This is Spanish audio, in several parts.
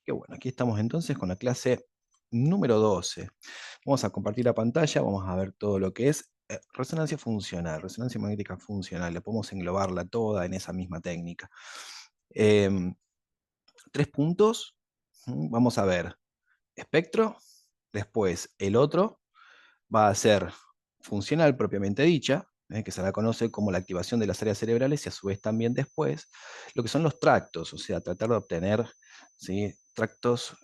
Qué bueno, aquí estamos entonces con la clase número 12. Vamos a compartir la pantalla, vamos a ver todo lo que es resonancia funcional, resonancia magnética funcional. Le podemos englobarla toda en esa misma técnica. Em, 3 puntos. Vamos a ver espectro, después el otro va a ser funcional propiamente dicha, que se la conoce como la activación de las áreas cerebrales y a su vez también después lo que son los tractos, o sea, tratar de obtener, ¿sí?, tractos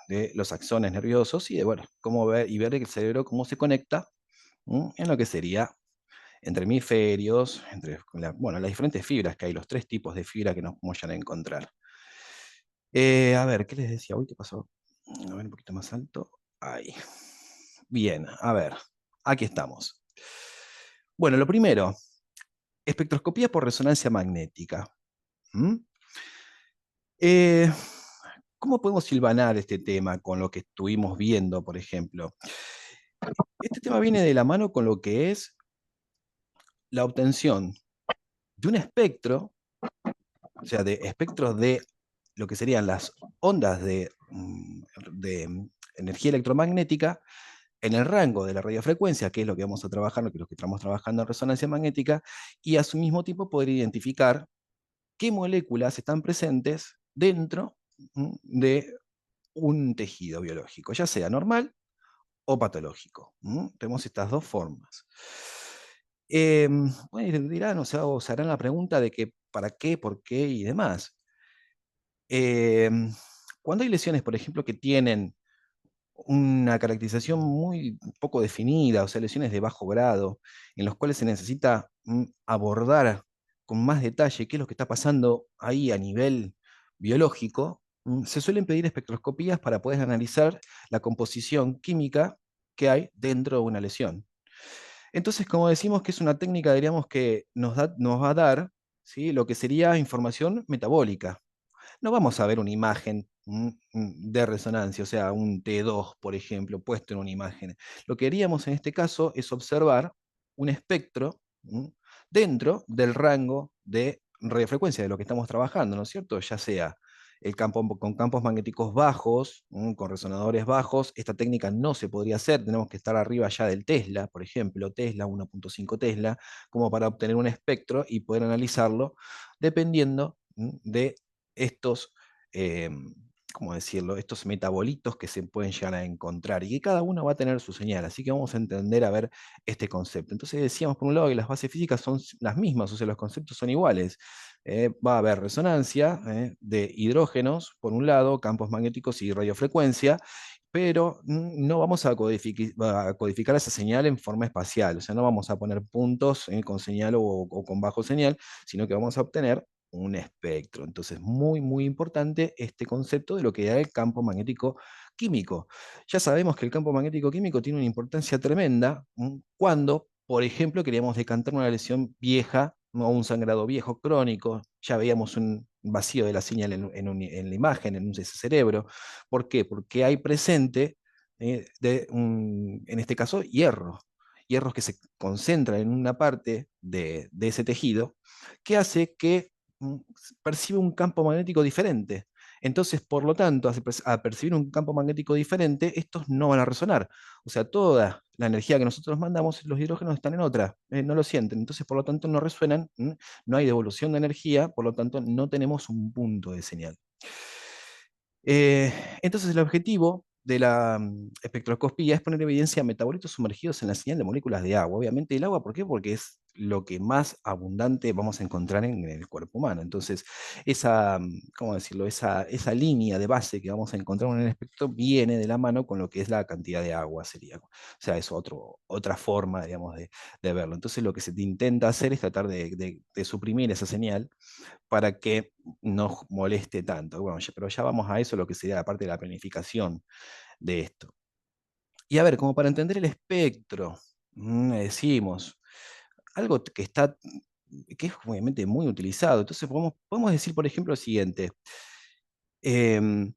de los axones nerviosos y de, bueno, cómo ver y ver el cerebro cómo se conecta en lo que sería entre hemisferios, entre bueno, las diferentes fibras que hay, los 3 tipos de fibra que nos vamos a encontrar. A ver, ¿qué les decía? Uy, ¿qué pasó? A ver, un poquito más alto. Ahí. Bien, a ver, aquí estamos. Bueno, lo primero, espectroscopía por resonancia magnética. ¿Mm? Eh, ¿Cómo podemos silvanar este tema con lo que estuvimos viendo, por ejemplo? Este tema viene de la mano con lo que es la obtención de un espectro, o sea, de espectros de lo que serían las ondas de energía electromagnética en el rango de la radiofrecuencia, que es lo que vamos a trabajar, lo que estamos trabajando en resonancia magnética, y a su mismo tiempo poder identificar qué moléculas están presentes dentro de un tejido biológico, ya sea normal o patológico. Tenemos estas dos formas. Bueno, y dirán, o sea, o se harán la pregunta de que para qué, por qué y demás. Cuando hay lesiones, por ejemplo, que tienen una caracterización muy poco definida, o sea, lesiones de bajo grado, en los cuales se necesita abordar con más detalle qué es lo que está pasando ahí a nivel biológico, se suelen pedir espectroscopías para poder analizar la composición química que hay dentro de una lesión. Entonces, como decimos que es una técnica, diríamos que nos va a dar, ¿sí?, lo que sería información metabólica. No vamos a ver una imagen de resonancia, o sea, un T2, por ejemplo, puesto en una imagen. Lo que haríamos en este caso es observar un espectro dentro del rango de radiofrecuencia de lo que estamos trabajando, ¿no es cierto? Ya sea el campo con campos magnéticos bajos, con resonadores bajos. Esta técnica no se podría hacer, tenemos que estar arriba ya del Tesla, por ejemplo, Tesla, 1.5 Tesla, como para obtener un espectro y poder analizarlo dependiendo de estos, eh, ¿cómo decirlo?, estos metabolitos que se pueden llegar a encontrar y que cada uno va a tener su señal. Así que vamos a entender a ver este concepto. Entonces decíamos por un lado que las bases físicas son las mismas, o sea, los conceptos son iguales. Va a haber resonancia de hidrógenos, por un lado, campos magnéticos y radiofrecuencia, pero no vamos a codificar esa señal en forma espacial, o sea, no vamos a poner puntos con señal o con bajo señal, sino que vamos a obtener un espectro. Entonces, muy, muy importante este concepto de lo que da el campo magnético químico. Ya sabemos que el campo magnético químico tiene una importancia tremenda cuando, por ejemplo, queríamos decantar una lesión vieja o un sangrado viejo crónico. Ya veíamos un vacío de la señal en la imagen, en ese cerebro. ¿Por qué? Porque hay presente, en este caso, hierros que se concentran en una parte de ese tejido, que hace que mm, percibe un campo magnético diferente. Entonces, por lo tanto, al percibir un campo magnético diferente, estos no van a resonar. O sea, toda la energía que nosotros mandamos, los hidrógenos están en otra, no lo sienten. Entonces, por lo tanto, no resuenan, no hay devolución de energía, por lo tanto, no tenemos un punto de señal. Eh, entonces, el objetivo de la espectroscopía es poner evidencia a metabolitos sumergidos en la señal de moléculas de agua. Obviamente el agua, ¿por qué? Porque es lo que más abundante vamos a encontrar en el cuerpo humano. Entonces, ¿cómo decirlo? Esa línea de base que vamos a encontrar en el espectro viene de la mano con lo que es la cantidad de agua, sería. O sea, es otra forma, digamos, de verlo. Entonces, lo que se intenta hacer es tratar de suprimir esa señal para que no moleste tanto. Bueno, pero ya vamos a eso, lo que sería la parte de la planificación de esto. Y a ver, como para entender el espectro, decimos, algo que es obviamente muy utilizado. Entonces podemos decir, por ejemplo, lo siguiente. em,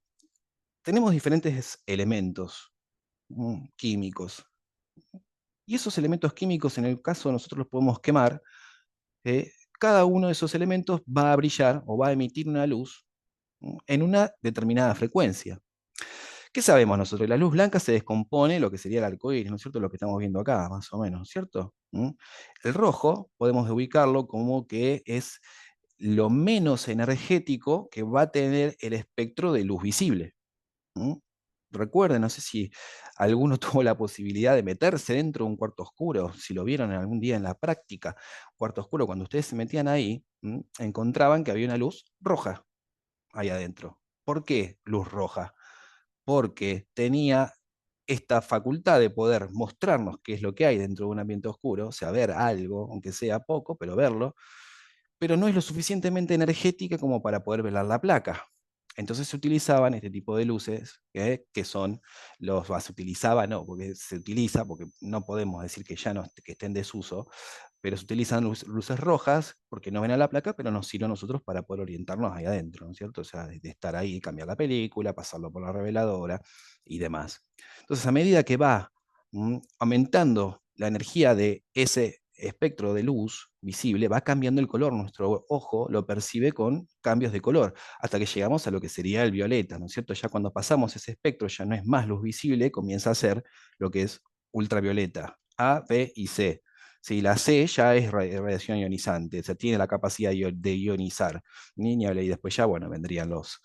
Tenemos diferentes elementos químicos. Y esos elementos químicos, en el caso nosotros los podemos quemar. Cada uno de esos elementos va a brillar o va a emitir una luz en una determinada frecuencia. ¿Qué sabemos nosotros? La luz blanca se descompone lo que sería el arco iris, ¿no es cierto? Lo que estamos viendo acá, más o menos, ¿no es cierto? El rojo podemos ubicarlo como que es lo menos energético que va a tener el espectro de luz visible. ¿Mm? Recuerden, no sé si alguno tuvo la posibilidad de meterse dentro de un cuarto oscuro, si lo vieron algún día en la práctica, cuarto oscuro, cuando ustedes se metían ahí, encontraban que había una luz roja ahí adentro. ¿Por qué luz roja? Porque tenía esta facultad de poder mostrarnos qué es lo que hay dentro de un ambiente oscuro, o sea, ver algo, aunque sea poco, pero verlo, pero no es lo suficientemente energética como para poder velar la placa. Entonces se utilizaban este tipo de luces, que son se utilizaba, no, porque se utiliza, porque no podemos decir que ya no que esté en desuso, pero se utilizan luces rojas porque no ven a la placa, pero nos sirven a nosotros para poder orientarnos ahí adentro, ¿no es cierto? O sea, de estar ahí, cambiar la película, pasarlo por la reveladora y demás. Entonces, a medida que va aumentando la energía de ese espectro de luz visible, va cambiando el color. Nuestro ojo lo percibe con cambios de color, hasta que llegamos a lo que sería el violeta, ¿no es cierto? Ya cuando pasamos ese espectro, ya no es más luz visible, comienza a ser lo que es ultravioleta, A, B y C. Sí, la C ya es radiación ionizante, o sea, tiene la capacidad de ionizar. Y después ya, bueno, vendrían los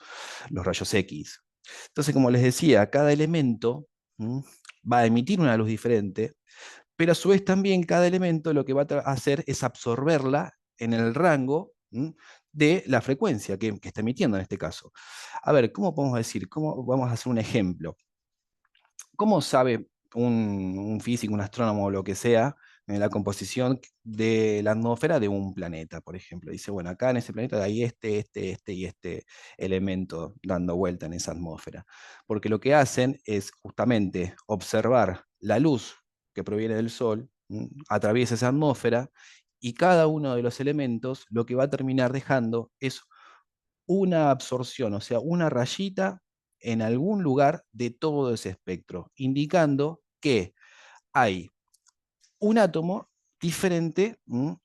rayos X. Entonces, como les decía, cada elemento va a emitir una luz diferente, pero a su vez también cada elemento lo que va a hacer es absorberla en el rango de la frecuencia que está emitiendo en este caso. A ver, ¿cómo podemos decir? ¿Cómo vamos a hacer un ejemplo? ¿Cómo sabe un físico, un astrónomo o lo que sea, en la composición de la atmósfera de un planeta, por ejemplo? Dice, bueno, acá en ese planeta hay este y este elemento dando vuelta en esa atmósfera. Porque lo que hacen es justamente observar la luz que proviene del Sol, atraviesa esa atmósfera, y cada uno de los elementos lo que va a terminar dejando es una absorción, o sea, una rayita en algún lugar de todo ese espectro, indicando que hay un átomo diferente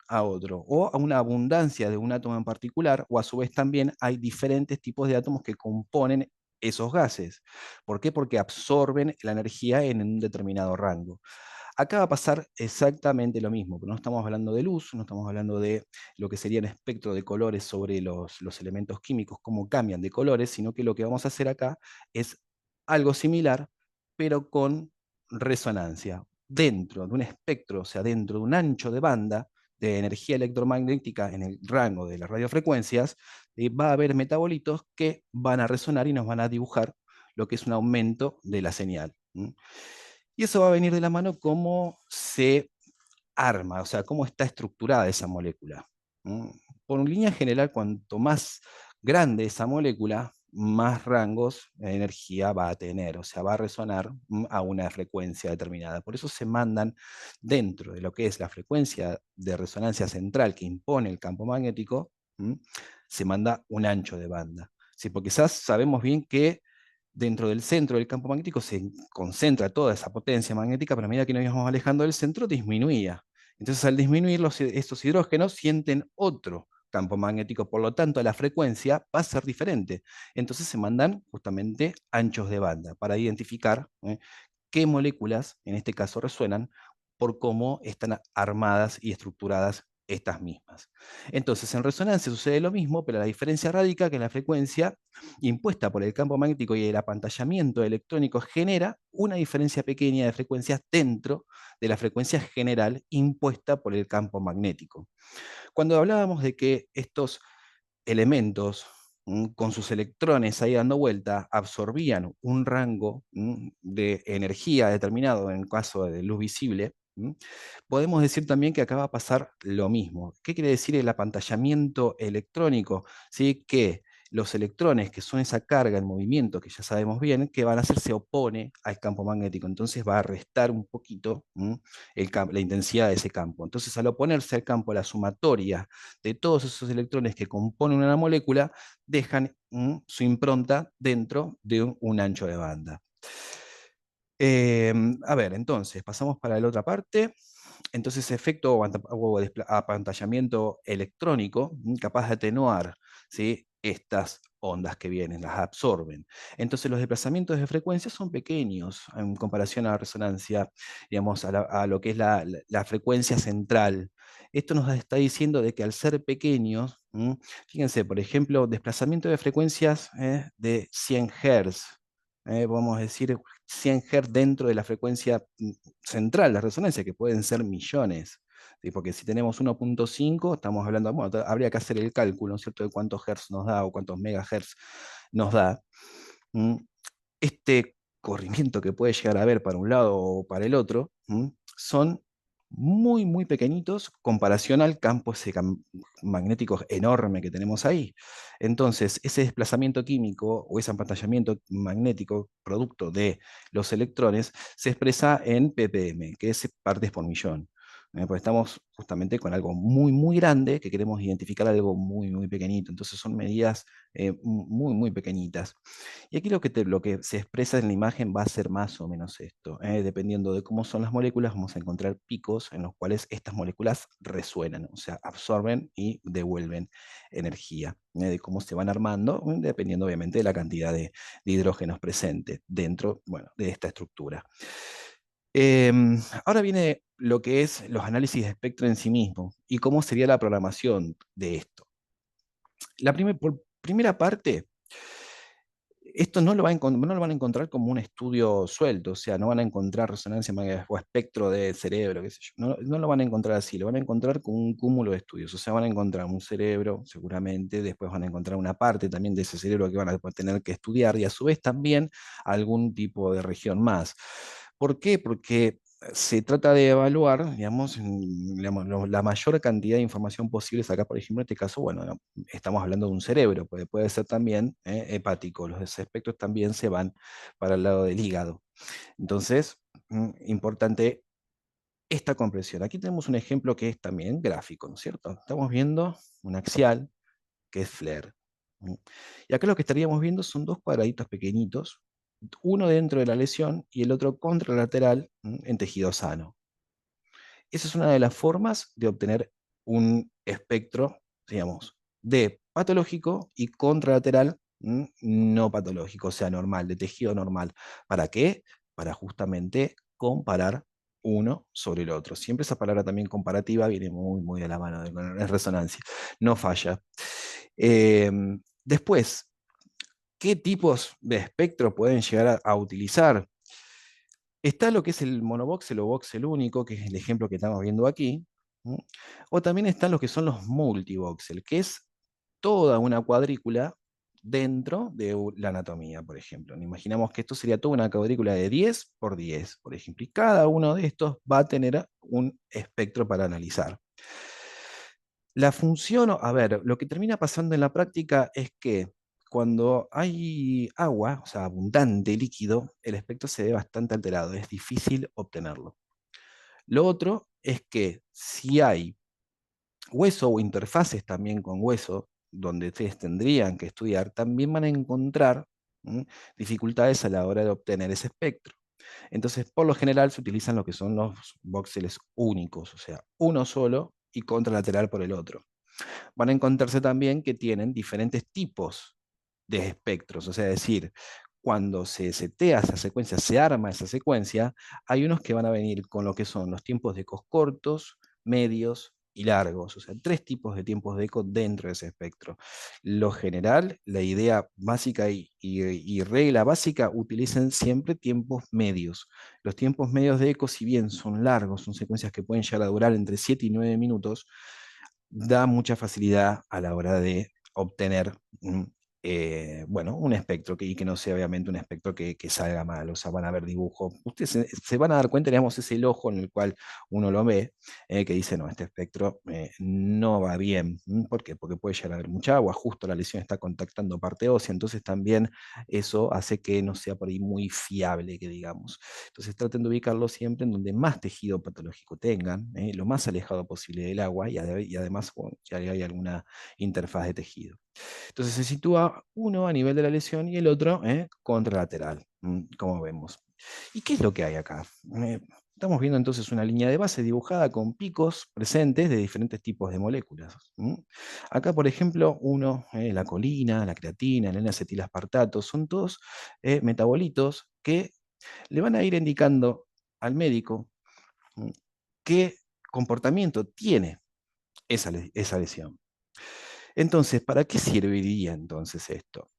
a otro, o a una abundancia de un átomo en particular, o a su vez también hay diferentes tipos de átomos que componen esos gases. ¿Por qué? Porque absorben la energía en un determinado rango. Acá va a pasar exactamente lo mismo, pero no estamos hablando de luz, no estamos hablando de lo que sería un espectro de colores sobre los elementos químicos, cómo cambian de colores, sino que lo que vamos a hacer acá es algo similar, pero con resonancia. Dentro de un espectro, o sea, dentro de un ancho de banda de energía electromagnética en el rango de las radiofrecuencias, va a haber metabolitos que van a resonar y nos van a dibujar lo que es un aumento de la señal. Y eso va a venir de la mano cómo se arma, o sea, cómo está estructurada esa molécula. Por línea general, cuanto más grande esa molécula, más rangos de energía va a tener, o sea, va a resonar a una frecuencia determinada. Por eso se mandan dentro de lo que es la frecuencia de resonancia central que impone el campo magnético, se manda un ancho de banda. ¿Sí? Porque sabemos bien que dentro del centro del campo magnético se concentra toda esa potencia magnética, pero a medida que nos íbamos alejando del centro, disminuía. Entonces, al disminuir, estos hidrógenos sienten otro campo magnético, por lo tanto, la frecuencia va a ser diferente. Entonces, se mandan justamente anchos de banda para identificar qué moléculas, en este caso, resuenan por cómo están armadas y estructuradas estas mismas. Entonces, en resonancia sucede lo mismo, pero la diferencia radica que la frecuencia impuesta por el campo magnético y el apantallamiento electrónico genera una diferencia pequeña de frecuencias dentro de la frecuencia general impuesta por el campo magnético. Cuando hablábamos de que estos elementos con sus electrones ahí dando vuelta absorbían un rango de energía determinado en el caso de luz visible, podemos decir también que acá va a pasar lo mismo. ¿Qué quiere decir el apantallamiento electrónico? ¿Sí? Que los electrones, que son esa carga en movimiento, que ya sabemos bien, que van a hacer se opone al campo magnético. Entonces va a restar un poquito la intensidad de ese campo. Entonces, al oponerse al campo, la sumatoria de todos esos electrones que componen una molécula dejan su impronta dentro de un ancho de banda. A ver, entonces, pasamos para la otra parte. Entonces, efecto o apantallamiento electrónico capaz de atenuar, ¿sí?, estas ondas que vienen, las absorben. Entonces, los desplazamientos de frecuencia son pequeños en comparación a la resonancia, digamos, a lo que es la frecuencia central. Esto nos está diciendo de que al ser pequeños, fíjense, por ejemplo, desplazamiento de frecuencias de 100 Hz, vamos a decir 100 Hz dentro de la frecuencia central, la resonancia, que pueden ser millones. ¿Sí? Porque si tenemos 1.5, estamos hablando, bueno, habría que hacer el cálculo, ¿no es cierto?, de cuántos hertz nos da o cuántos megahertz nos da. ¿Mm? Este corrimiento que puede llegar a haber para un lado o para el otro, son muy, muy pequeñitos comparación al campo ese magnético enorme que tenemos ahí. Entonces, ese desplazamiento químico o ese apantallamiento magnético producto de los electrones se expresa en ppm, que es partes por millón. Porque estamos justamente con algo muy, muy grande que queremos identificar algo muy, muy pequeñito. Entonces son medidas muy, muy pequeñitas. Y aquí lo que se expresa en la imagen va a ser más o menos esto. Dependiendo de cómo son las moléculas, vamos a encontrar picos en los cuales estas moléculas resuenan, o sea, absorben y devuelven energía. De cómo se van armando, dependiendo obviamente de la cantidad de hidrógenos presentes dentro, bueno, de esta estructura. Ahora viene lo que es los análisis de espectro en sí mismo y cómo sería la programación de esto. Por primera parte, esto no lo van a encontrar como un estudio suelto, o sea, no van a encontrar resonancia magnética o espectro de cerebro, qué sé yo. No, no lo van a encontrar así, lo van a encontrar con un cúmulo de estudios. O sea, van a encontrar un cerebro, seguramente, después van a encontrar una parte también de ese cerebro que van a tener que estudiar y a su vez también algún tipo de región más. ¿Por qué? Porque se trata de evaluar, digamos, la mayor cantidad de información posible. Acá, por ejemplo, en este caso, bueno, no, estamos hablando de un cerebro, puede ser también hepático. Los espectros también se van para el lado del hígado. Entonces, importante esta comprensión. Aquí tenemos un ejemplo que es también gráfico, ¿no es cierto? Estamos viendo un axial que es FLAIR. Y acá lo que estaríamos viendo son dos cuadraditos pequeñitos, uno dentro de la lesión y el otro contralateral en tejido sano. Esa es una de las formas de obtener un espectro, digamos, de patológico y contralateral no patológico, o sea, normal, de tejido normal. ¿Para qué? Para justamente comparar uno sobre el otro. Siempre esa palabra también comparativa viene muy, muy de la mano de resonancia. No falla. Eh, Después, ¿qué tipos de espectro pueden llegar a utilizar? Está lo que es el monovoxel o voxel único, que es el ejemplo que estamos viendo aquí. ¿Mm? O también están los que son los multivoxel, que es toda una cuadrícula dentro de la anatomía, por ejemplo. Imaginamos que esto sería toda una cuadrícula de 10 por 10, por ejemplo, y cada uno de estos va a tener un espectro para analizar. La función, a ver, lo que termina pasando en la práctica es que cuando hay agua, o sea, abundante líquido, el espectro se ve bastante alterado, es difícil obtenerlo. Lo otro es que si hay hueso o interfaces también con hueso, donde ustedes tendrían que estudiar, también van a encontrar dificultades a la hora de obtener ese espectro. Entonces, por lo general se utilizan lo que son los voxeles únicos, o sea, uno solo y contralateral por el otro. Van a encontrarse también que tienen diferentes tipos de espectros, o sea, es decir, cuando se setea esa secuencia, se arma esa secuencia, hay unos que van a venir con lo que son los tiempos de ecos cortos, medios y largos, o sea, tres tipos de tiempos de eco dentro de ese espectro. Lo general, la idea básica y regla básica, utilicen siempre tiempos medios. Los tiempos medios de eco, si bien son largos, son secuencias que pueden llegar a durar entre 7 y 9 minutos, da mucha facilidad a la hora de obtener bueno, un espectro y que no sea obviamente un espectro que salga mal, o sea, van a ver dibujos. Ustedes se van a dar cuenta, digamos, es el ojo en el cual uno lo ve, que dice, no, este espectro no va bien. ¿Por qué? Porque puede llegar a haber mucha agua, justo la lesión está contactando parte ósea, entonces también eso hace que no sea por ahí muy fiable, que digamos. Entonces traten de ubicarlo siempre en donde más tejido patológico tengan, lo más alejado posible del agua y además bueno, ya hay alguna interfaz de tejido. Entonces se sitúa uno a nivel de la lesión y el otro contralateral, como vemos. ¿Y qué es lo que hay acá? Estamos viendo entonces una línea de base dibujada con picos presentes de diferentes tipos de moléculas. Acá, por ejemplo, la colina, la creatina, el N-acetilaspartato, son todos metabolitos que le van a ir indicando al médico ¿m? qué comportamiento tiene esa lesión. Entonces, ¿para qué serviría entonces esto?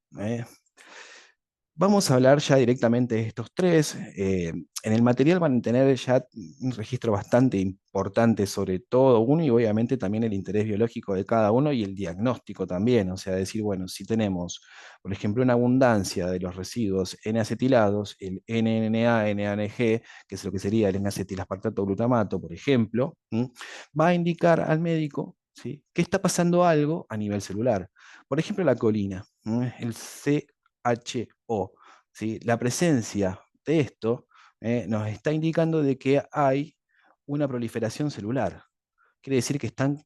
Vamos a hablar ya directamente de estos tres. En el material van a tener ya un registro bastante importante sobre todo uno y obviamente también el interés biológico de cada uno y el diagnóstico también. O sea, decir, bueno, si tenemos, por ejemplo, una abundancia de los residuos N-acetilados, el NNA, NANG, que es lo que sería el N-acetilaspartato glutamato, por ejemplo, va a indicar al médico, ¿sí?, que está pasando algo a nivel celular. Por ejemplo, la colina, el CHO, ¿sí? La presencia de esto nos está indicando de que hay una proliferación celular. Quiere decir que están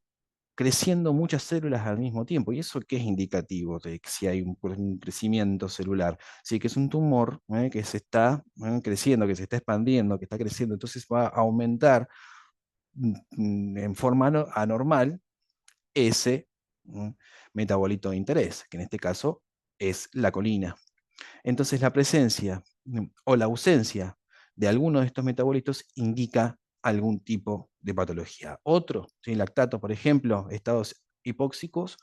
creciendo muchas células al mismo tiempo. ¿Y eso qué es indicativo de que si hay un crecimiento celular? Sí, que es un tumor que se está creciendo, que se está expandiendo, que está creciendo. Entonces va a aumentar en forma anormal ese metabolito de interés, que en este caso es la colina. Entonces la presencia o la ausencia de alguno de estos metabolitos indica algún tipo de patología. Otro, ¿sí?, lactato, por ejemplo, estados hipóxicos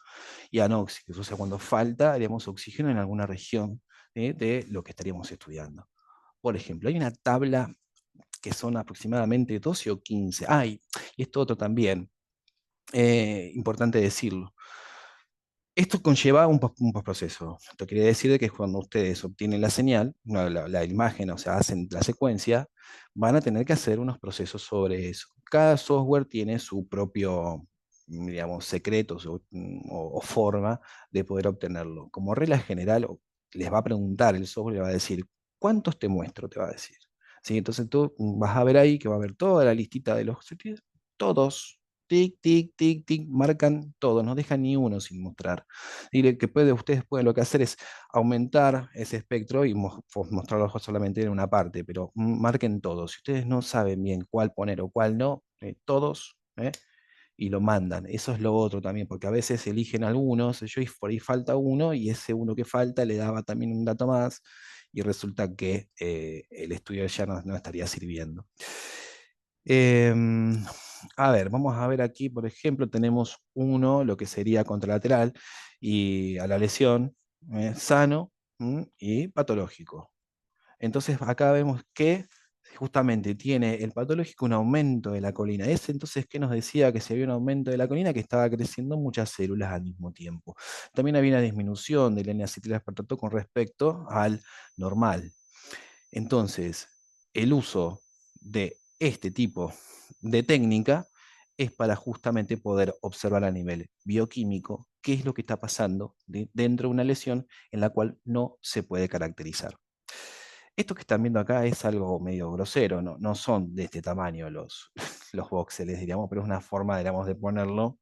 y anóxicos, o sea, cuando falta, digamos, oxígeno en alguna región de lo que estaríamos estudiando. Por ejemplo, hay una tabla que son aproximadamente 12 o 15. Y esto otro también, importante decirlo. Esto conlleva un postproceso. Esto quiere decir de que cuando ustedes obtienen la señal, no, la imagen, o sea, hacen la secuencia, van a tener que hacer unos procesos sobre eso. Cada software tiene su propio, digamos, secreto o forma de poder obtenerlo. Como regla general, les va a preguntar el software, le va a decir, ¿cuántos te muestro? Te va a decir. ¿Sí? Entonces tú vas a ver ahí que va a haber toda la listita de los todos. Tic, tic, tic, tic, marcan todos, no dejan ni uno sin mostrar. Y lo que ustedes pueden lo que hacer es aumentar ese espectro y mostrarlo solamente en una parte, pero marquen todos. Si ustedes no saben bien cuál poner o cuál no, todos, y lo mandan. Eso es lo otro también, porque a veces eligen algunos, yo y por ahí falta uno, y ese uno que falta le daba también un dato más, y resulta que el estudio ya no estaría sirviendo. Em, a ver, vamos a ver aquí, por ejemplo, tenemos uno, lo que sería contralateral, y a la lesión, sano y patológico. Entonces acá vemos que justamente tiene el patológico un aumento de la colina. Ese entonces, ¿qué nos decía? Que si había un aumento de la colina, que estaba creciendo muchas células al mismo tiempo. También había una disminución del N-acetilaspartato con respecto al normal. Entonces, el uso de este tipo de técnica es para justamente poder observar a nivel bioquímico qué es lo que está pasando dentro de una lesión en la cual no se puede caracterizar. Esto que están viendo acá es algo medio grosero, no son de este tamaño los voxeles, diríamos, pero es una forma, digamos, de ponerlo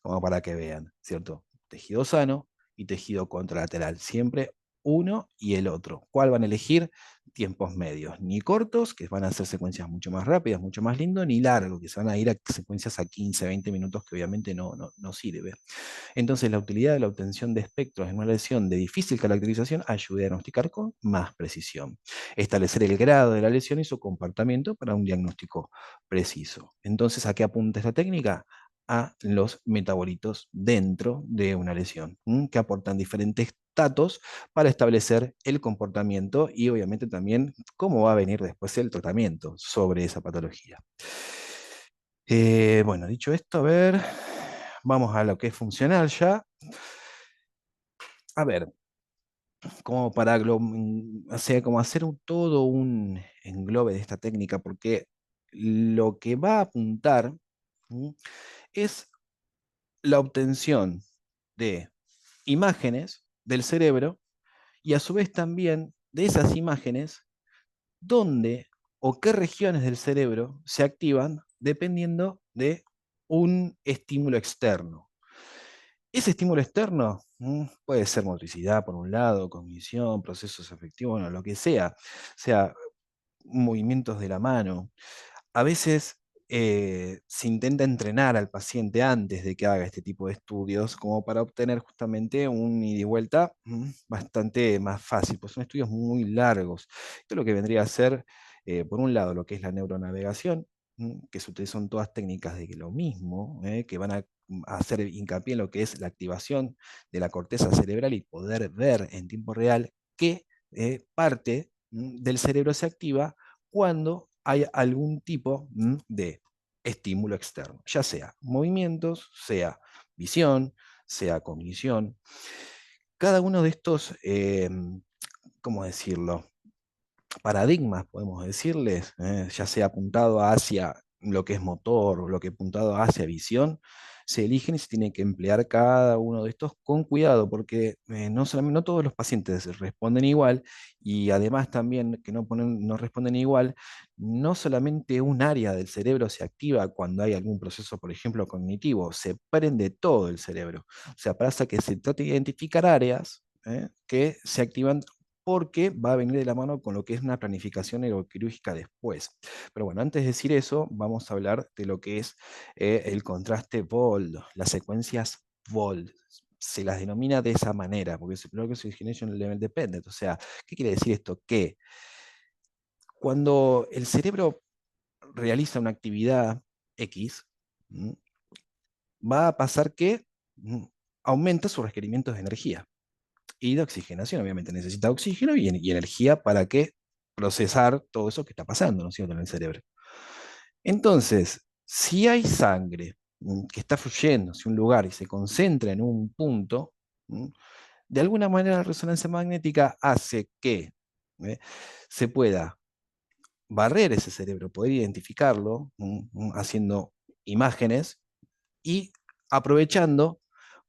como para que vean, ¿cierto? Tejido sano y tejido contralateral, siempre uno y el otro. ¿Cuál van a elegir? Tiempos medios, ni cortos, que van a ser secuencias mucho más rápidas, mucho más lindo, ni largos, que se van a ir a secuencias a 15, 20 minutos, que obviamente no sirve. Entonces, la utilidad de la obtención de espectros en una lesión de difícil caracterización ayuda a diagnosticar con más precisión, establecer el grado de la lesión y su comportamiento para un diagnóstico preciso. Entonces, ¿a qué apunta esta técnica? A los metabolitos dentro de una lesión, que aportan diferentes datos para establecer el comportamiento y obviamente también cómo va a venir después el tratamiento sobre esa patología. Bueno, dicho esto, a ver, vamos a lo que es funcional ya. A ver, como para o sea, como hacer todo un englobe de esta técnica, porque lo que va a apuntar ¿m? Es la obtención de imágenes del cerebro y a su vez también de esas imágenes dónde o qué regiones del cerebro se activan dependiendo de un estímulo externo. Ese estímulo externo puede ser motricidad por un lado, cognición, procesos afectivos, bueno, lo que sea, movimientos de la mano. A veces se intenta entrenar al paciente antes de que haga este tipo de estudios, como para obtener justamente un ida y vuelta bastante más fácil, pues son estudios muy largos. Esto es lo que vendría a ser, por un lado, lo que es la neuronavegación, que se utilizan todas técnicas de lo mismo, que van a hacer hincapié en lo que es la activación de la corteza cerebral y poder ver en tiempo real qué parte del cerebro se activa cuando hay algún tipo de estímulo externo, ya sea movimientos, sea visión, sea cognición. Cada uno de estos, ¿cómo decirlo? Paradigmas, podemos decirles, ya sea apuntado hacia lo que es motor o lo que es apuntado hacia visión, se eligen y se tiene que emplear cada uno de estos con cuidado, porque no, solamente, no todos los pacientes responden igual y además también que no responden igual, no solamente un área del cerebro se activa cuando hay algún proceso, por ejemplo, cognitivo, se prende todo el cerebro. O sea, pasa que se trata de identificar áreas que se activan porque va a venir de la mano con lo que es una planificación neuroquirúrgica después. Pero bueno, antes de decir eso, vamos a hablar de lo que es el contraste Bold, las secuencias Bold. Se las denomina de esa manera, porque es Progressive Origination Level Dependent. O sea, ¿qué quiere decir esto? Que cuando el cerebro realiza una actividad X, ¿m? Va a pasar que aumenta sus requerimientos de energía y de oxigenación. Obviamente necesita oxígeno y energía para que procesar todo eso que está pasando, ¿no es cierto?, en el cerebro. Entonces, si hay sangre que está fluyendo hacia un lugar y se concentra en un punto, de alguna manera la resonancia magnética hace que ¿eh? se pueda barrer ese cerebro, poder identificarlo, haciendo imágenes y aprovechando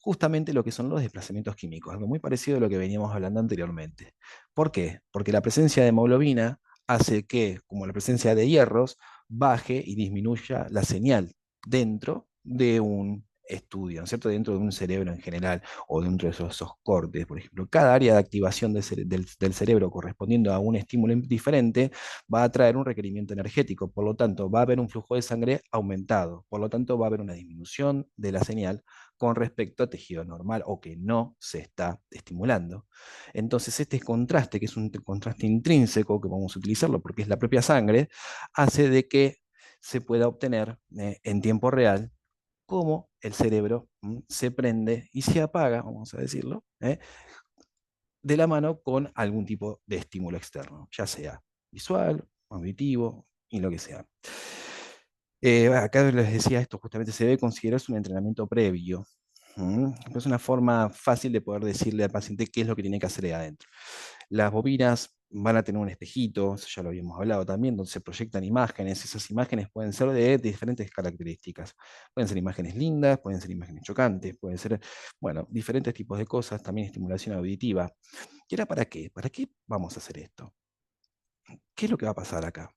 justamente lo que son los desplazamientos químicos, algo muy parecido a lo que veníamos hablando anteriormente. ¿Por qué? Porque la presencia de hemoglobina hace que, como la presencia de hierros, baje y disminuya la señal dentro de un estudio, ¿no es cierto? Dentro de un cerebro en general o dentro de esos cortes, por ejemplo. Cada área de activación del cerebro correspondiendo a un estímulo diferente va a traer un requerimiento energético, por lo tanto va a haber un flujo de sangre aumentado, por lo tanto va a haber una disminución de la señal con respecto a tejido normal o que no se está estimulando. Entonces este contraste, que es un contraste intrínseco, que vamos a utilizarlo porque es la propia sangre, hace de que se pueda obtener en tiempo real cómo el cerebro se prende y se apaga, vamos a decirlo, de la mano con algún tipo de estímulo externo, ya sea visual, auditivo y lo que sea. Acá les decía esto, justamente se debe considerar un entrenamiento previo. Es una forma fácil de poder decirle al paciente qué es lo que tiene que hacer ahí adentro. Las bobinas van a tener un espejito, eso ya lo habíamos hablado también, donde se proyectan imágenes. Esas imágenes pueden ser de diferentes características. Pueden ser imágenes lindas, pueden ser imágenes chocantes, pueden ser, bueno, diferentes tipos de cosas, también estimulación auditiva. ¿Y era para qué? ¿Para qué vamos a hacer esto? ¿Qué es lo que va a pasar acá?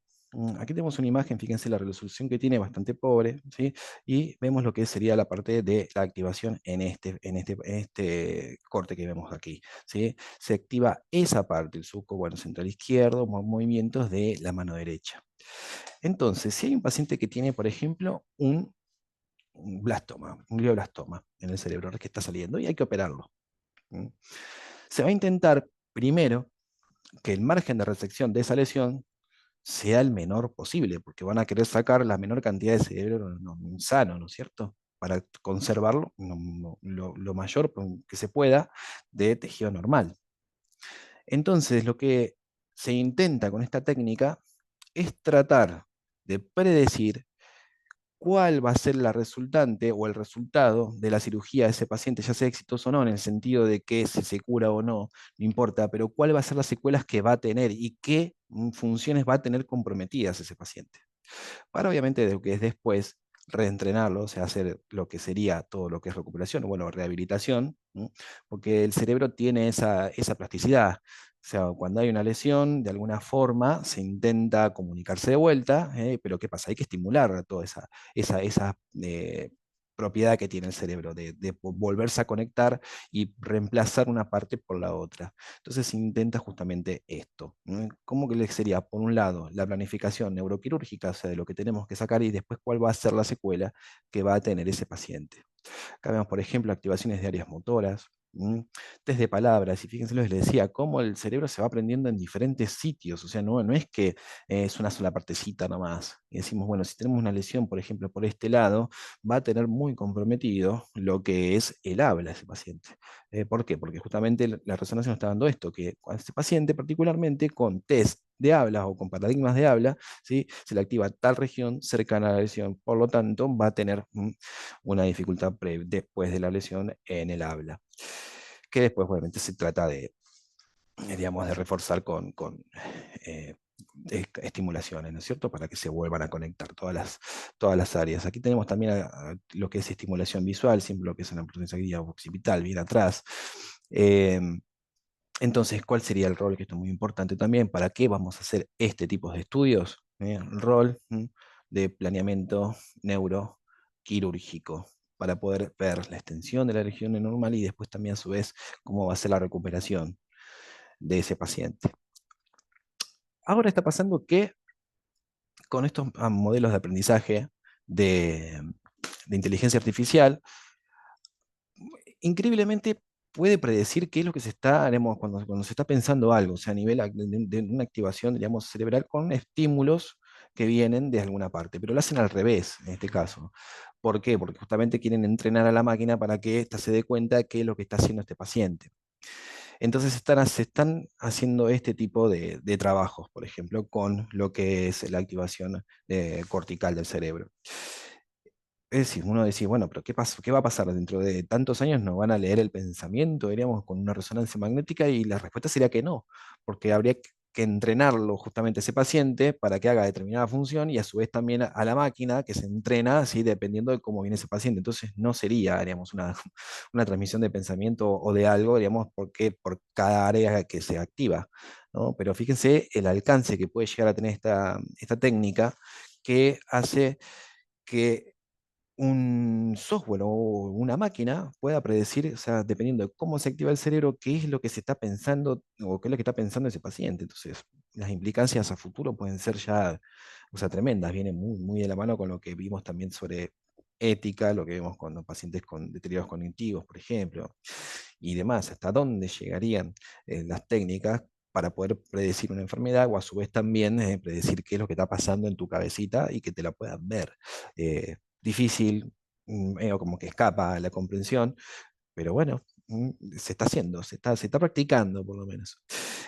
Aquí tenemos una imagen, fíjense la resolución que tiene, bastante pobre, ¿sí? Y vemos lo que sería la parte de la activación en este corte que vemos aquí, ¿sí? Se activa esa parte, el surco, bueno, central izquierdo, movimientos de la mano derecha. Entonces, si hay un paciente que tiene, por ejemplo, un blastoma, un glioblastoma en el cerebro que está saliendo y hay que operarlo. Se va a intentar primero que el margen de resección de esa lesión sea el menor posible, porque van a querer sacar la menor cantidad de cerebro sano, ¿no es cierto? Para conservarlo lo mayor que se pueda de tejido normal. Entonces, lo que se intenta con esta técnica es tratar de predecir cuál va a ser la resultante o el resultado de la cirugía de ese paciente, ya sea exitoso o no, en el sentido de que si se cura o no, no importa, pero cuál va a ser las secuelas que va a tener y qué funciones va a tener comprometidas ese paciente. Para obviamente de que es después reentrenarlo, o sea, hacer lo que sería todo lo que es recuperación, o bueno, rehabilitación, ¿no? Porque el cerebro tiene esa plasticidad. O sea, cuando hay una lesión, de alguna forma se intenta comunicarse de vuelta, pero ¿qué pasa? Hay que estimular toda esa propiedad que tiene el cerebro, de volverse a conectar y reemplazar una parte por la otra. Entonces se intenta justamente esto, ¿no? ¿Cómo que le sería? Por un lado, la planificación neuroquirúrgica, o sea, de lo que tenemos que sacar y después cuál va a ser la secuela que va a tener ese paciente. Acá vemos, por ejemplo, activaciones de áreas motoras, test de palabras, y fíjense lo que les decía, cómo el cerebro se va aprendiendo en diferentes sitios, o sea, no es que es una sola partecita nomás. Y decimos, bueno, si tenemos una lesión, por ejemplo, por este lado, va a tener muy comprometido lo que es el habla ese paciente. ¿Por qué? Porque justamente la resonancia nos está dando esto, que a este paciente particularmente con test de habla o con paradigmas de habla, ¿sí? Se le activa tal región cercana a la lesión, por lo tanto va a tener una dificultad después de la lesión en el habla, que después obviamente se trata de, digamos, de reforzar con eh, estimulaciones, ¿no es cierto? Para que se vuelvan a conectar todas las áreas. Aquí tenemos también lo que es estimulación visual, siempre lo que es una potencia guía occipital, bien atrás. Eh, entonces, ¿cuál sería el rol? Que esto es muy importante también. ¿Para qué vamos a hacer este tipo de estudios? El rol de planeamiento neuroquirúrgico para poder ver la extensión de la región normal y después también a su vez cómo va a ser la recuperación de ese paciente. Ahora está pasando que con estos modelos de aprendizaje de, de inteligencia artificial, increíblemente puede predecir qué es lo que se está, digamos, cuando se está pensando algo, o sea, a nivel de una activación, digamos, cerebral con estímulos que vienen de alguna parte, pero lo hacen al revés en este caso. ¿Por qué? Porque justamente quieren entrenar a la máquina para que ésta se dé cuenta de qué es lo que está haciendo este paciente. Entonces se están haciendo este tipo de trabajos, por ejemplo, con lo que es la activación cortical del cerebro. Es decir, uno decía, bueno, pero ¿qué va a pasar dentro de tantos años? ¿Nos van a leer el pensamiento, diríamos, con una resonancia magnética? Y la respuesta sería que no, porque habría que entrenarlo justamente a ese paciente para que haga determinada función y a su vez también a la máquina que se entrena así dependiendo de cómo viene ese paciente. Entonces no sería, digamos, una transmisión de pensamiento o de algo, digamos, porque por cada área que se activa, ¿no? Pero fíjense el alcance que puede llegar a tener esta técnica que hace que un software o una máquina pueda predecir, o sea, dependiendo de cómo se activa el cerebro, qué es lo que se está pensando o qué es lo que está pensando ese paciente. Entonces, las implicancias a futuro pueden ser ya, o sea, tremendas, vienen muy de la mano con lo que vimos también sobre ética, lo que vemos con los pacientes con deterioros cognitivos, por ejemplo, y demás, hasta dónde llegarían las técnicas para poder predecir una enfermedad o a su vez también predecir qué es lo que está pasando en tu cabecita y que te la puedas ver. Difícil, medio como que escapa a la comprensión, pero bueno, se está haciendo, se está practicando por lo menos.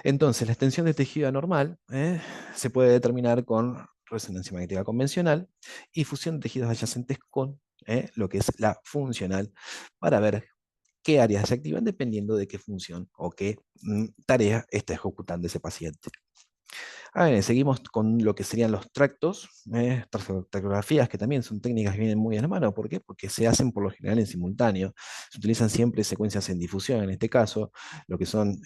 Entonces, la extensión de tejido anormal se puede determinar con resonancia magnética convencional y fusión de tejidos adyacentes con lo que es la funcional para ver qué áreas se activan dependiendo de qué función o qué tarea está ejecutando ese paciente. Seguimos con lo que serían los tractos, tractografías, que también son técnicas que vienen muy de la mano. ¿Por qué? Porque se hacen por lo general en simultáneo. Se utilizan siempre secuencias en difusión, en este caso, lo que son,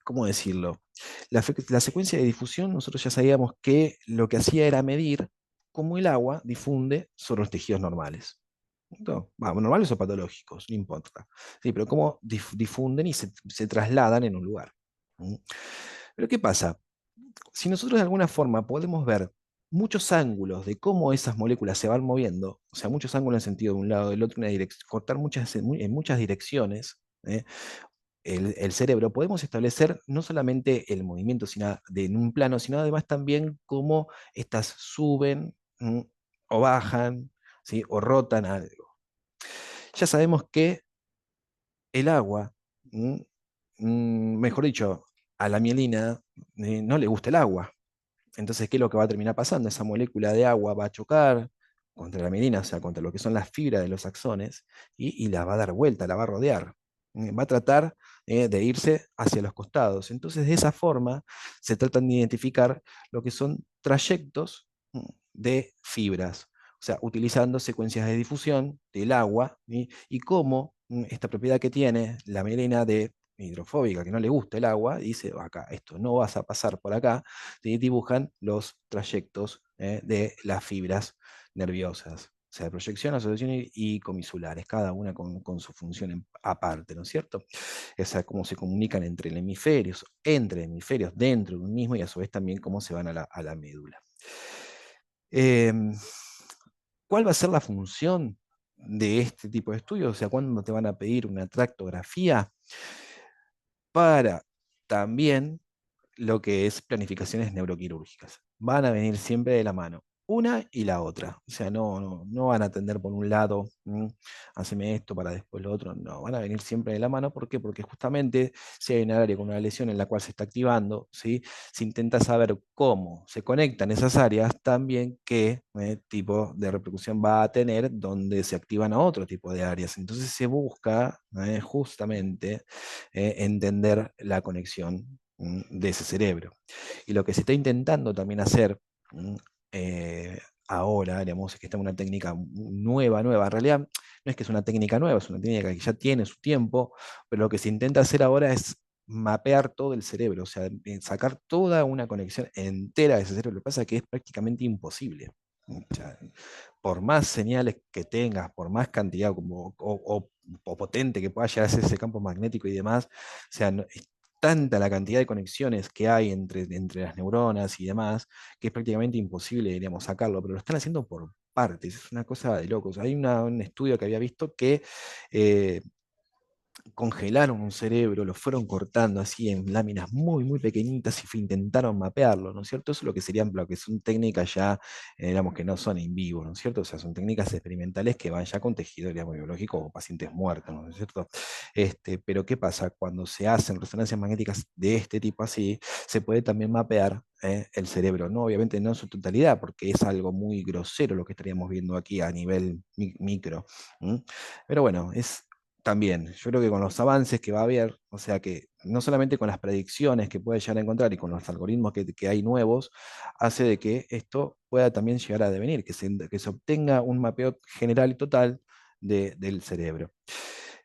¿cómo decirlo? La secuencia de difusión, nosotros ya sabíamos que lo que hacía era medir cómo el agua difunde sobre los tejidos normales. No, vamos, normales o patológicos, no importa. Sí, pero cómo difunden y se trasladan en un lugar. ¿Mm? Pero ¿qué pasa? Si nosotros de alguna forma podemos ver muchos ángulos de cómo esas moléculas se van moviendo, o sea, muchos ángulos en sentido de un lado, del otro, una cortar muchas, en muchas direcciones, el cerebro, podemos establecer no solamente el movimiento en un plano, sino además también cómo estas suben o bajan, ¿sí? O rotan algo. Ya sabemos que el agua, mejor dicho, a la mielina no le gusta el agua. Entonces, ¿qué es lo que va a terminar pasando? Esa molécula de agua va a chocar contra la mielina, o sea, contra lo que son las fibras de los axones, y la va a dar vuelta, la va a rodear. Va a tratar de irse hacia los costados. Entonces, de esa forma, se tratan de identificar lo que son trayectos de fibras, o sea, utilizando secuencias de difusión del agua, y cómo esta propiedad que tiene la mielina de hidrofóbica, que no le gusta el agua, dice, acá, esto no vas a pasar por acá, ¿sí? Dibujan los trayectos de las fibras nerviosas. O sea, proyección, asociación y comisulares, cada una con su función aparte, ¿no es cierto? O sea, cómo se comunican entre hemisferios dentro de un mismo y a su vez también cómo se van a la médula. Em, ¿Cuál va a ser la función de este tipo de estudios? O sea, ¿cuándo te van a pedir una tractografía? Para también lo que es planificaciones neuroquirúrgicas. Van a venir siempre de la mano, una y la otra. O sea, no van a atender por un lado, haceme esto para después lo otro. No, van a venir siempre de la mano. ¿Por qué? Porque justamente si hay un área con una lesión en la cual se está activando, ¿sí? Se intenta saber cómo se conectan esas áreas, también qué tipo de repercusión va a tener donde se activan a otro tipo de áreas. Entonces se busca justamente entender la conexión de ese cerebro. Y lo que se está intentando también hacer ahora, digamos, es que está una técnica nueva. En realidad, no es que es una técnica nueva, es una técnica que ya tiene su tiempo, pero lo que se intenta hacer ahora es mapear todo el cerebro, o sea, sacar toda una conexión entera de ese cerebro. Lo que pasa es que es prácticamente imposible. O sea, por más señales que tengas, por más cantidad o potente que pueda llegar a ser ese campo magnético y demás, o sea, es tanta la cantidad de conexiones que hay entre las neuronas y demás, que es prácticamente imposible, diríamos, sacarlo, pero lo están haciendo por partes, es una cosa de locos. Hay un estudio que había visto que eh, congelaron un cerebro, lo fueron cortando así en láminas muy pequeñitas y intentaron mapearlo, ¿no es cierto? Eso es lo que serían, lo que son técnicas ya, digamos, que no son en vivo, ¿no es cierto? O sea, son técnicas experimentales que van ya con tejido, digamos, biológico o pacientes muertos, ¿no es cierto? Pero ¿qué pasa? Cuando se hacen resonancias magnéticas de este tipo así, se puede también mapear el cerebro, ¿no? Obviamente no en su totalidad, porque es algo muy grosero lo que estaríamos viendo aquí a nivel micro. ¿M? Pero bueno, es también, yo creo que con los avances que va a haber, o sea que no solamente con las predicciones que puede llegar a encontrar y con los algoritmos que hay nuevos, hace de que esto pueda también llegar a devenir, que se obtenga un mapeo general y total del cerebro.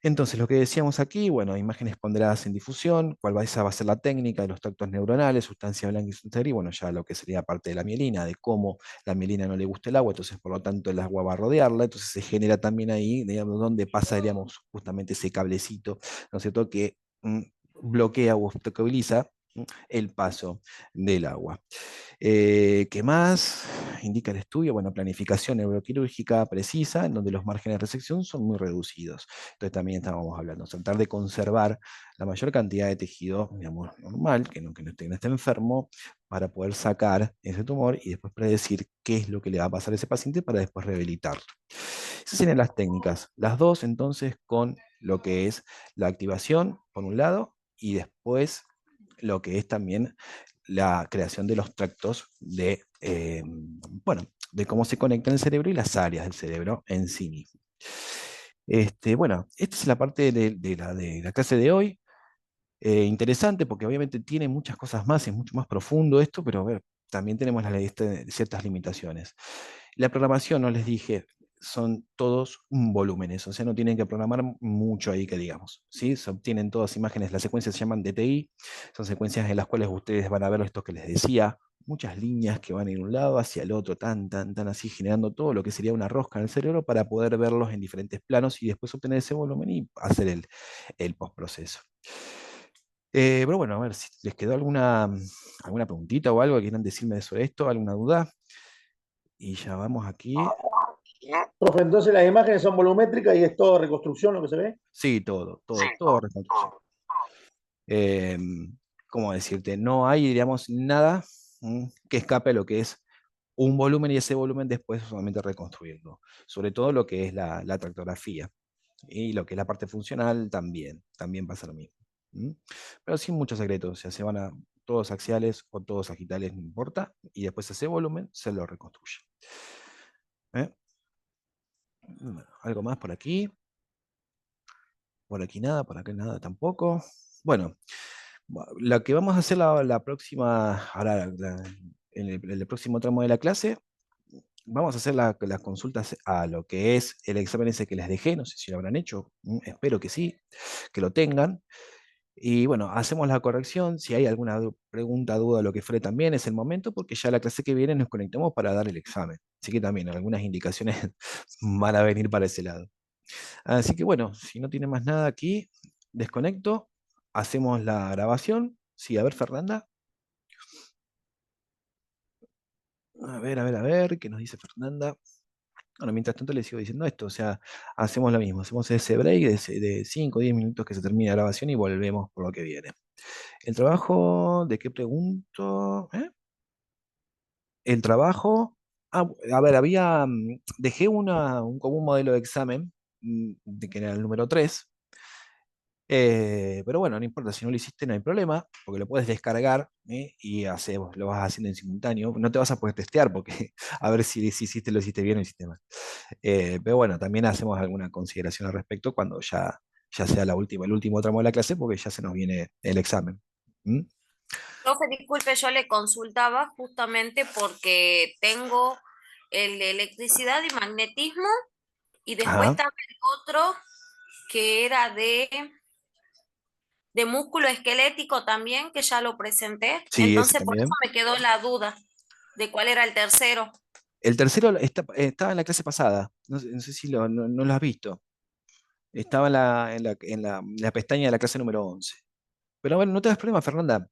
Entonces, lo que decíamos aquí, bueno, imágenes ponderadas en difusión, esa va a ser la técnica de los tractos neuronales, sustancia blanca y sustancia gris, bueno, ya lo que sería parte de la mielina, de cómo la mielina no le gusta el agua, entonces por lo tanto el agua va a rodearla, entonces se genera también ahí, digamos, donde pasa, diríamos, justamente ese cablecito, ¿no es cierto?, que bloquea o obstaculiza el paso del agua. ¿Qué más indica el estudio? Bueno, planificación neuroquirúrgica precisa, en donde los márgenes de resección son muy reducidos. Entonces también estábamos hablando, tratar de conservar la mayor cantidad de tejido, digamos, normal, no esté enfermo, para poder sacar ese tumor y después predecir qué es lo que le va a pasar a ese paciente para después rehabilitarlo. Esas serían las técnicas. Las dos, entonces, con lo que es la activación, por un lado, y después lo que es también la creación de los tractos bueno, de cómo se conecta el cerebro y las áreas del cerebro en sí mismo. Bueno, esta es la parte de la clase de hoy. Interesante porque obviamente tiene muchas cosas más, es mucho más profundo esto, pero a ver, también tenemos ciertas limitaciones. La programación, no les dije, son todos volúmenes, o sea, no tienen que programar mucho ahí que digamos, ¿sí? Se obtienen todas imágenes, las secuencias se llaman DTI, son secuencias en las cuales ustedes van a ver esto que les decía, muchas líneas que van de un lado hacia el otro, tan así, generando todo lo que sería una rosca en el cerebro para poder verlos en diferentes planos y después obtener ese volumen y hacer el postproceso. Pero bueno, a ver si les quedó alguna preguntita o algo que quieran decirme sobre esto, alguna duda. Y ya vamos aquí. Profe, entonces las imágenes son volumétricas y es todo reconstrucción lo que se ve. Sí, todo reconstrucción. Eh, ¿Cómo decirte? No hay, digamos, nada que escape a lo que es un volumen y ese volumen después solamente reconstruirlo. Sobre todo lo que es la tractografía. Y lo que es la parte funcional también pasa lo mismo. ¿Mm? Pero sin muchos secretos, o sea, se van a todos axiales o todos sagitales, no importa, y después ese volumen se lo reconstruye. ¿Eh? Bueno, algo más por aquí nada, por acá nada tampoco. Bueno, lo que vamos a hacer la próxima, ahora en el próximo tramo de la clase, vamos a hacer las consultas a lo que es el examen ese que les dejé, no sé si lo habrán hecho, espero que sí, que lo tengan. Y bueno, hacemos la corrección. Si hay alguna pregunta, duda, lo que fuere, también es el momento, porque ya la clase que viene nos conectamos para dar el examen. Así que también algunas indicaciones van a venir para ese lado. Así que bueno, si no tiene más nada aquí, desconecto, hacemos la grabación. Sí, a ver, Fernanda. A ver, ¿qué nos dice Fernanda? Bueno, mientras tanto le sigo diciendo esto, o sea, hacemos lo mismo, hacemos ese break de 5 o 10 minutos que se termina la grabación y volvemos por lo que viene. El trabajo, ¿de qué pregunto? ¿Eh? El trabajo, a ver, dejé como un modelo de examen, de que era el número 3. Pero bueno, no importa, si no lo hiciste no hay problema, porque lo puedes descargar, y lo vas haciendo en simultáneo. No te vas a poder testear porque a ver si hiciste, lo hiciste bien o hiciste mal. Pero bueno, también hacemos alguna consideración al respecto cuando ya sea el último tramo de la clase, porque ya se nos viene el examen. ¿Mm? Profe, disculpe, yo le consultaba justamente porque tengo el de electricidad y magnetismo y después Ajá, estaba el otro que era de músculo esquelético también, que ya lo presenté. sí, ese Entonces, por eso también. me quedó la duda de cuál era el tercero. El tercero estaba en la clase pasada, no sé si no lo has visto. Estaba en la pestaña de la clase número 11. Pero bueno, no te das problema, Fernanda.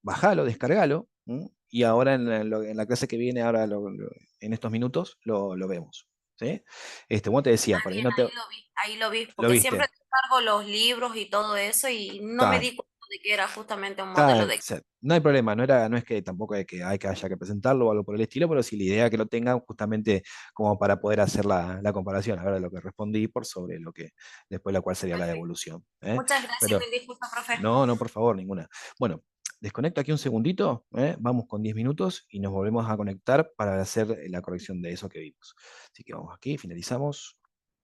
Bájalo, descargalo, ¿m? Y ahora en la clase que viene, en estos minutos, lo vemos. ¿Sí? Como te decía, Ah, por ahí bien, no te. ahí lo vi, ¿Lo porque siempre viste? descargo los libros y todo eso y no me Está, di cuenta de que era justamente un está, modelo de... o sea, no hay problema, no es que tampoco haya que presentarlo o algo por el estilo, pero sí la idea que lo tengan justamente como para poder hacer la comparación, a ver, de lo que respondí por sobre lo que después la cual sería la Perfecto. devolución. ¿Eh? Muchas gracias, Pero mil disculpas, profe. no, no, por favor, ninguna. Bueno, desconecto aquí un segundito, vamos con 10 minutos y nos volvemos a conectar para hacer la corrección de eso que vimos. Así que vamos aquí, finalizamos.